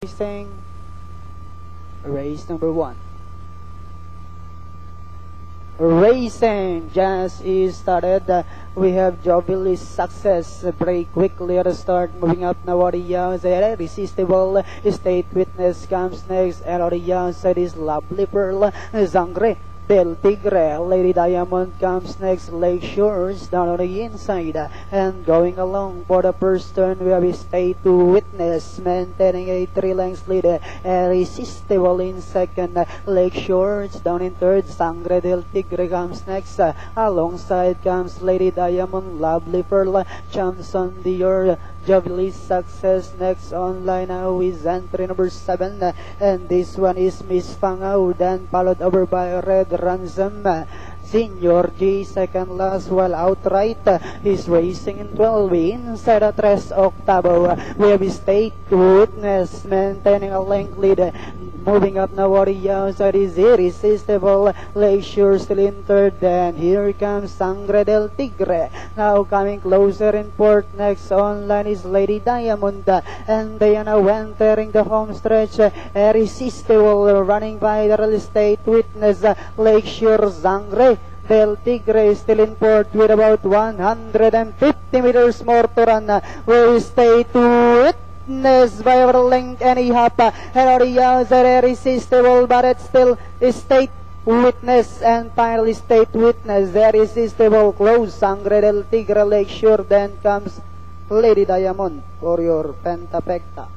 Racing, race number 1. Racing just is started. We have Jovilis Success. Break quickly at the start. Moving up now on the outside. Irresistible State Witness comes next. And on the outside is Lovely Pearl. Sangre del Tigre. Lady Diamond comes next. Lake Shores down on the inside. And going along for the first turn, we have State Witness maintaining a 3 lengths lead. Irresistible in second. Lake Shores down in third. Sangre del Tigre comes next. Alongside comes Lady Diamond. Lovely Pearl jumps on the Jovilis Success. Next online now is entry number 7. And this one is Miss Fangao. Then followed over by Red Ransom. Senior G second last, while outright is racing in 12 inside a 3 octavo. We have State Witness maintaining a length lead. Moving up now on the outside is Irresistible. Lake Shore still in third. And here comes Sangre del Tigre. Now coming closer in fourth. Next online is Lady Diamond. And they are now entering the home stretch. Irresistible running by the Real State Witness. Lake Shore, Sangre del Tigre is still in fourth with about 150 meters more to run. Where State Witness by over length and a half. And on the outside, Irresistible, but it's still State Witness and finally State Witness. Irresistible close. Sangre del Tigre, Lake Shore, then comes Lady Diamond for your Pentapecta.